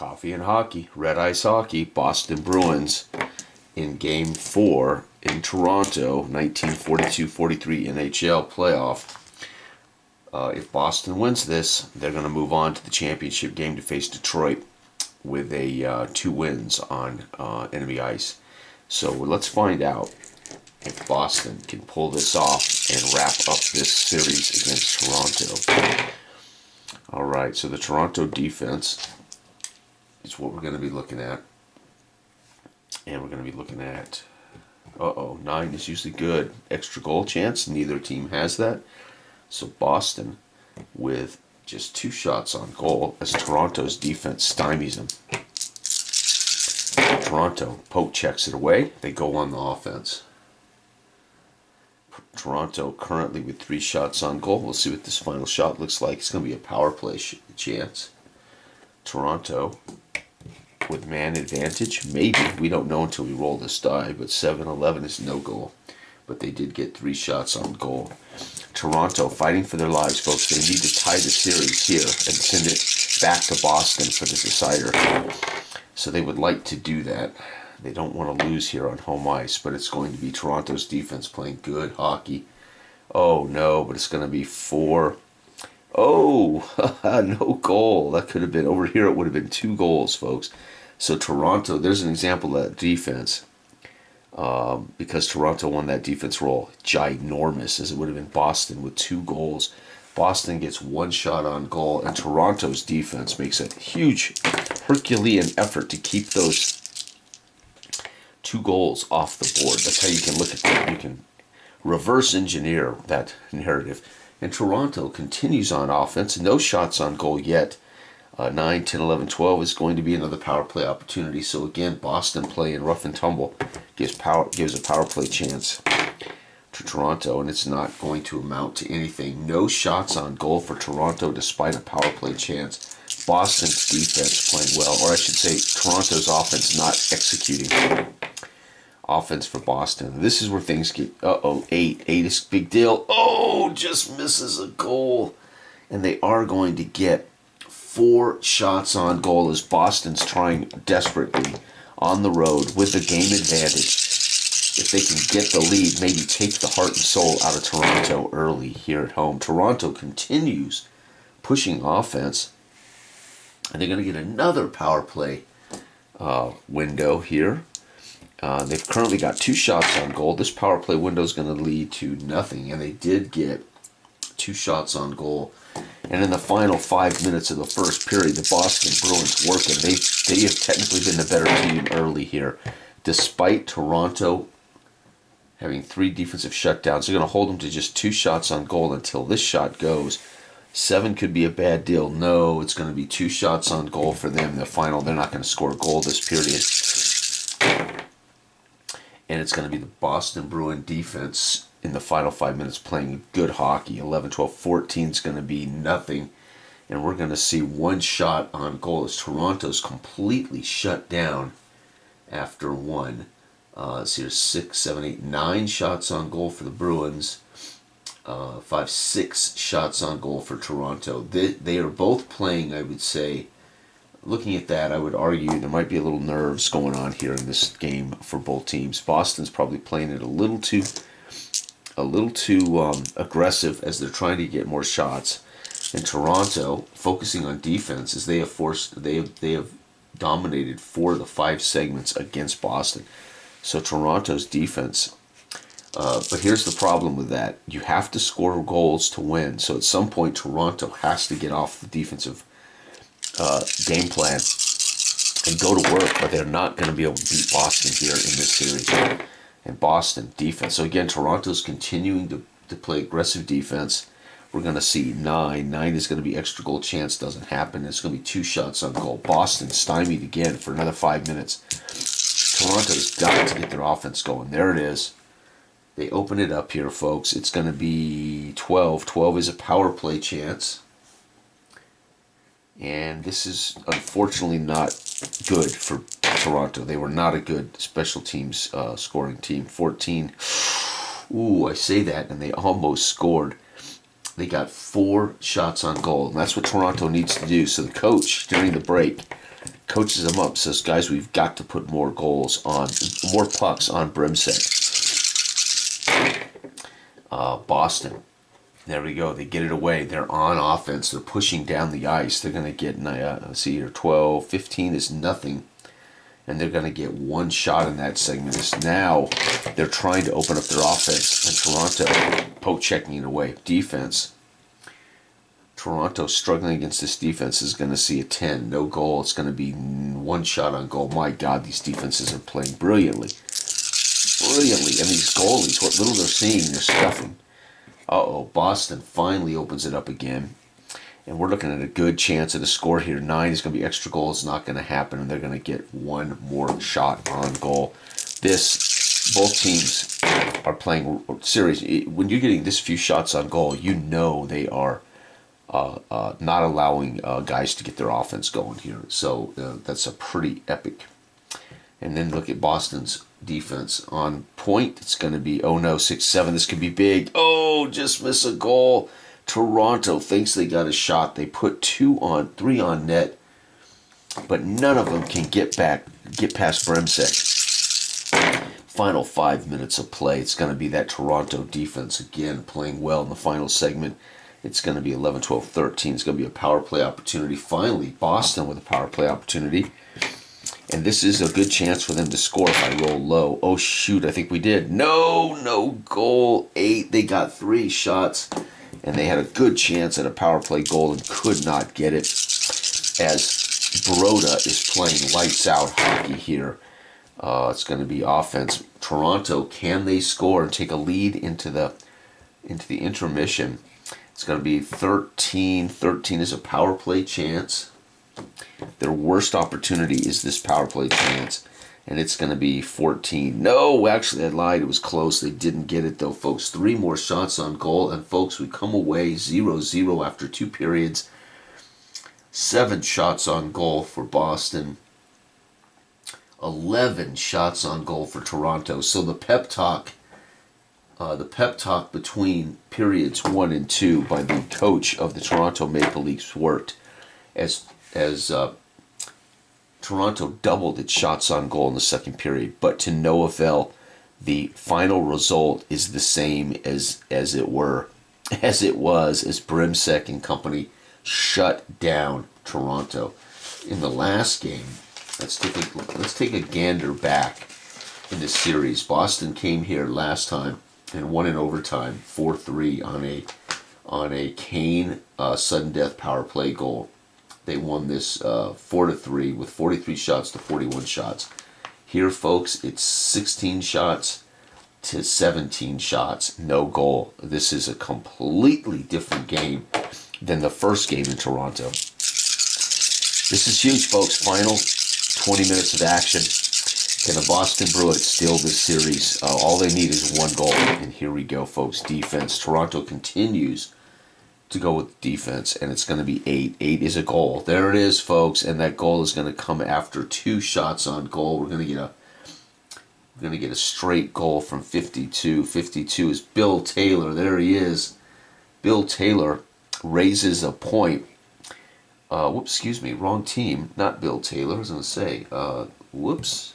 Coffee and hockey, red ice hockey, Boston Bruins in Game 4 in Toronto, 1942-43 NHL playoff. If Boston wins this, they're going to move on to the championship game to face Detroit with a 2 wins on enemy ice. So let's find out if Boston can pull this off and wrap up this series against Toronto. All right, so the Toronto defense is what we're going to be looking at. And we're going to be looking at, 9 is usually good. Extra goal chance, neither team has that. So Boston with just 2 shots on goal as Toronto's defense stymies them. Toronto poke checks it away. They go on the offense. Toronto currently with 3 shots on goal. We'll see what this final shot looks like. It's going to be a power play chance. Toronto with man advantage. Maybe. We don't know until we roll this die, but 7-11 is no goal. But they did get 3 shots on goal. Toronto fighting for their lives, folks. They need to tie the series here and send it back to Boston for the decider. So they would like to do that. They don't want to lose here on home ice, but it's going to be Toronto's defense playing good hockey. Oh, no, but it's going to be 4. Oh, no goal. That could have been, over here it would have been 2 goals, folks. So Toronto, there's an example of that defense. Because Toronto won that defense role. Ginormous, as it would have been Boston with 2 goals. Boston gets 1 shot on goal, and Toronto's defense makes a huge Herculean effort to keep those 2 goals off the board. That's how you can look at that. You can reverse engineer that narrative. And Toronto continues on offense. No shots on goal yet. 9, 10, 11, 12 is going to be another power play opportunity. So again, Boston playing rough and tumble gives a power play chance to Toronto, and it's not going to amount to anything. No shots on goal for Toronto despite a power play chance. Boston's defense playing well, or I should say Toronto's offense not executing. Offense for Boston. This is where things get, 8. 8 is a big deal. Oh, just misses a goal. And they are going to get 4 shots on goal as Boston's trying desperately on the road with the game advantage. If they can get the lead, maybe take the heart and soul out of Toronto early here at home. Toronto continues pushing offense, and they're going to get another power play window here. They've currently got 2 shots on goal. This power play window is going to lead to nothing, and they did get 2 shots on goal. And in the final 5 minutes of the first period, the Boston Bruins working. They have technically been the better team early here. Despite Toronto having 3 defensive shutdowns, they're going to hold them to just 2 shots on goal until this shot goes. 7 could be a bad deal. No, it's going to be 2 shots on goal for them in the final. They're not going to score a goal this period. And it's going to be the Boston Bruin defense in the final 5 minutes playing good hockey. 11, 12, 14 is going to be nothing. And we're going to see 1 shot on goal as Toronto's completely shut down after 1. Let's see, 6, 7, 8, 9 shots on goal for the Bruins. 5, 6 shots on goal for Toronto. They are both playing, I would say, looking at that, I would argue there might be a little nerves going on here in this game for both teams. Boston's probably playing it a little too aggressive as they're trying to get more shots. And Toronto focusing on defense as they have dominated 4 of the 5 segments against Boston. So Toronto's defense. But here's the problem with that. You have to score goals to win. So at some point, Toronto has to get off the defensive game plan and go to work. But they're not going to be able to beat Boston here in this series. And Boston defense. So again, Toronto's continuing to play aggressive defense. We're going to see 9. 9 is going to be extra goal chance. Doesn't happen. It's going to be 2 shots on goal. Boston stymied again for another 5 minutes. Toronto's got to get their offense going. There it is. They open it up here, folks. It's going to be 12. 12 is a power play chance. And this is unfortunately not good for Toronto. They were not a good special teams scoring team. 14. Ooh, I say that, and they almost scored. They got 4 shots on goal, and that's what Toronto needs to do. So the coach, during the break, coaches them up, says, guys, we've got to put more goals on, more pucks on Brimsek. Boston. There we go. They get it away. They're on offense. They're pushing down the ice. They're going to get, see here, 12, 15 is nothing. And they're going to get one shot in that segment. Is now they're trying to open up their offense. And Toronto poke checking it away. Defense. Toronto struggling against this defense is going to see a 10. No goal. It's going to be one shot on goal. My God, these defenses are playing brilliantly. Brilliantly. And these goalies, what little they're seeing, they're stuffing. Uh-oh, Boston finally opens it up again. And we're looking at a good chance at a score here. 9 is going to be extra goal. It's not going to happen, and they're going to get one more shot on goal. Both teams are playing serious. When you're getting this few shots on goal, you know they are not allowing guys to get their offense going here. So that's a pretty epic. And then look at Boston's defense on point. It's going to be, oh no, 6-7. This could be big. Oh, just miss a goal. Toronto thinks they got a shot. They put 3 on net, but none of them can get past Brimsek. Final 5 minutes of play. It's going to be that Toronto defense again playing well in the final segment. It's going to be 11, 12, 13. It's going to be a power play opportunity. Finally, Boston with a power play opportunity. And this is a good chance for them to score if I roll low. Oh, shoot, I think we did. No goal. 8. They got 3 shots. And they had a good chance at a power play goal and could not get it, as Broda is playing lights out hockey here. It's going to be offense. Toronto, can they score and take a lead into the intermission? It's going to be 13. 13 is a power play chance. Their worst opportunity is this power play chance. And it's going to be 14. No, actually, I lied. It was close. They didn't get it, though, folks. 3 more shots on goal. And, folks, we come away 0-0 after 2 periods. 7 shots on goal for Boston. 11 shots on goal for Toronto. So the pep talk between periods 1 and 2 by the coach of the Toronto Maple Leafs worked as Toronto doubled its shots on goal in the second period, but to no avail. The final result is the same as it was as Brimsek and company shut down Toronto in the last game. Let's take a gander back in the series. Boston came here last time and won in overtime 4-3 on a Kane sudden death power play goal. They won this 4-3 with 43 shots to 41 shots. Here, folks, it's 16 shots to 17 shots, no goal. This is a completely different game than the first game in Toronto. This is huge, folks. Final 20 minutes of action. Can the Boston Bruins steal this series? All they need is 1 goal. And here we go, folks. Defense. Toronto continues to go with defense, and it's going to be 8. 8 is a goal. There it is, folks, and that goal is going to come after 2 shots on goal. We're going to get a straight goal from 52. 52 is Bill Taylor. There he is. Bill Taylor raises a point. Whoops, excuse me, wrong team. Not Bill Taylor. I was going to say, whoops.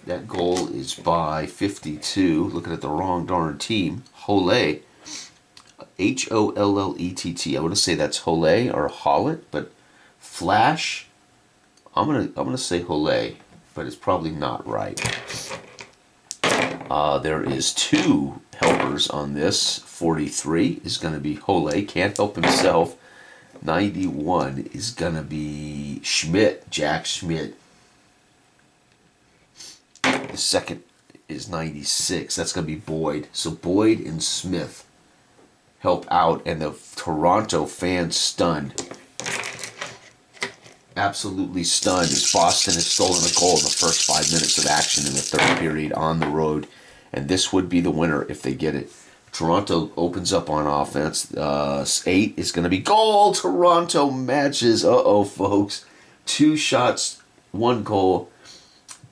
That goal is by 52. Looking at the wrong darn team. Hollett. Hollett. I want to say that's Hollett or Hollett, but Flash. I'm gonna say Hollett, but it's probably not right. There is 2 helpers on this. 43 is going to be Hollett. Can't help himself. 91 is going to be Schmidt. Jack Schmidt. The second is 96. That's going to be Boyd. So Boyd and Smith help out, and the Toronto fans stunned. Absolutely stunned as Boston has stolen a goal in the first 5 minutes of action in the third period on the road. And this would be the winner if they get it. Toronto opens up on offense. 8 is going to be goal. Toronto matches. Uh-oh, folks. 2 shots, 1 goal.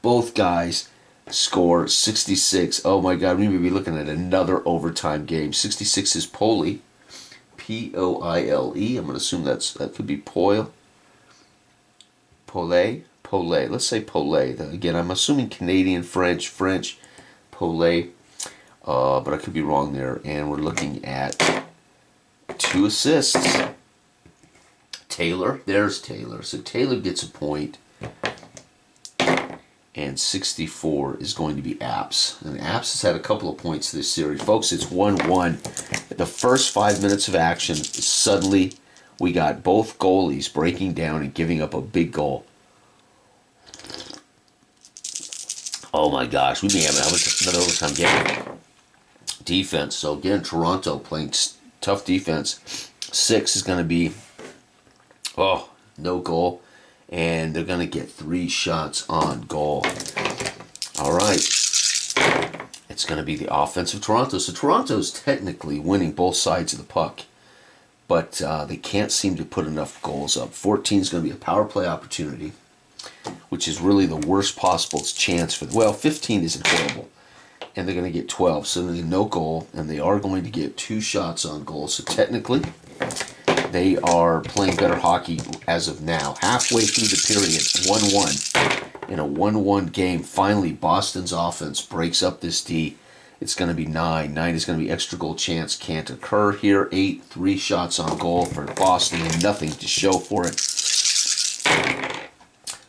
Both guys score 66. Oh my God, we may be looking at another overtime game. 66 is Poli. P-O-I-L-E. I'm going to assume that could be Poyle. Pollet. Let's say Pollet. Again, I'm assuming Canadian, French, Pollet. But I could be wrong there. And we're looking at 2 assists. Taylor. There's Taylor. So Taylor gets a point. And 64 is going to be Apps. And Apps has had a couple of points this series. Folks, it's 1-1. The first 5 minutes of action, suddenly we got both goalies breaking down and giving up a big goal. Oh my gosh, we may have another overtime game. Defense. So again, Toronto playing tough defense. 6 is going to be, no goal. And they're going to get 3 shots on goal. All right. It's going to be the offense of Toronto. So Toronto's technically winning both sides of the puck. But they can't seem to put enough goals up. 14 is going to be a power play opportunity, which is really the worst possible chance for... Well, 15 isn't horrible. And they're going to get 12. So they're no goal. And they are going to get 2 shots on goal. So technically... they are playing better hockey as of now. Halfway through the period, 1-1. In a 1-1 game, finally Boston's offense breaks up this D. It's going to be 9. 9 is going to be extra goal chance. Can't occur here. 8, 3 shots on goal for Boston and nothing to show for it.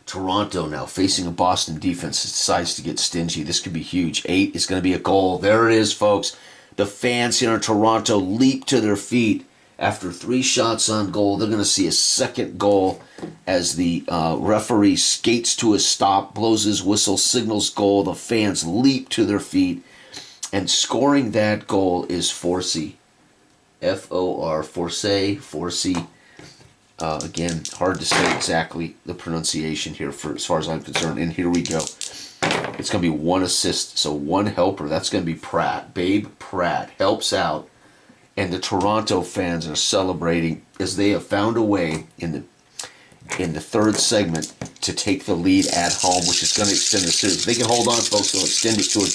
Toronto now facing a Boston defense decides to get stingy. This could be huge. 8 is going to be a goal. There it is, folks. The fans here in Toronto leap to their feet. After 3 shots on goal, they're going to see a second goal as the referee skates to a stop, blows his whistle, signals goal. The fans leap to their feet. And scoring that goal is Forsey. F-O-R, Forsey. Again, hard to say exactly the pronunciation here for as far as I'm concerned. And here we go. It's going to be 1 assist, so 1 helper. That's going to be Pratt. Babe Pratt helps out. And the Toronto fans are celebrating as they have found a way in the third segment to take the lead at home, which is going to extend the series. If they can hold on, folks, they'll extend it to a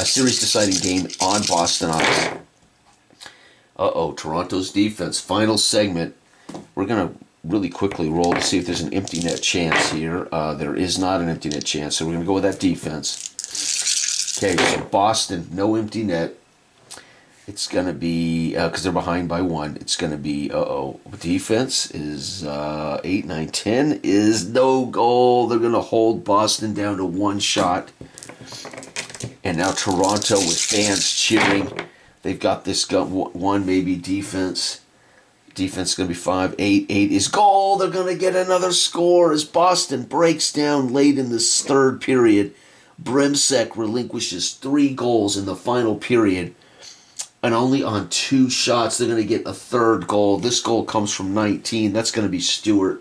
series-deciding game on Boston ice. Toronto's defense, final segment. We're going to really quickly roll to see if there's an empty net chance here. There is not an empty net chance, so we're going to go with that defense. Okay, so Boston, no empty net. It's going to be, because they're behind by 1, it's going to be, defense is 8, 9, 10 is no goal. They're going to hold Boston down to 1 shot. And now Toronto with fans cheering. They've got this 1 maybe defense. Defense is going to be 5, 8, 8 is goal. They're going to get another score as Boston breaks down late in this third period. Brimsek relinquishes 3 goals in the final period. And only on 2 shots, they're going to get a third goal. This goal comes from 19. That's going to be Stewart.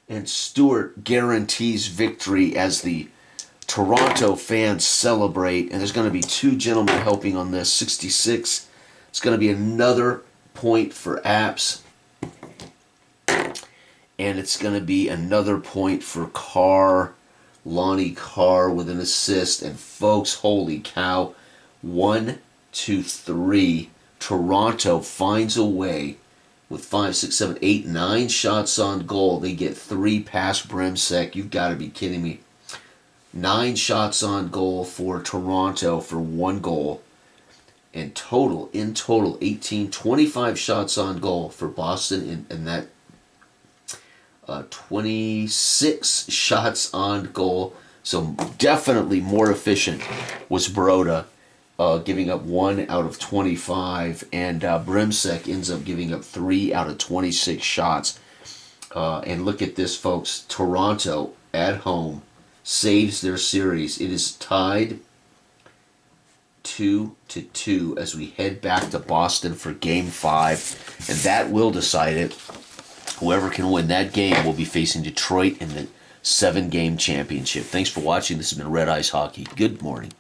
And Stewart guarantees victory as the Toronto fans celebrate. And there's going to be 2 gentlemen helping on this. 66. It's going to be another point for Apps. And it's going to be another point for Carr. Lonnie Carr with an assist. And folks, holy cow. 1, 2, 3. Toronto finds a way with 5, 6, 7, 8, 9 shots on goal. They get 3 past Brimsek. You've got to be kidding me. 9 shots on goal for Toronto for 1 goal. And in total, 18, 25 shots on goal for Boston. And that 26 shots on goal. So definitely more efficient was Broda. Giving up 1 out of 25, and Brimsek ends up giving up 3 out of 26 shots. And look at this, folks. Toronto at home saves their series. It is tied 2-2 as we head back to Boston for Game 5, and that will decide it. Whoever can win that game will be facing Detroit in the 7-game championship. Thanks for watching. This has been Red Ice Hockey. Good morning.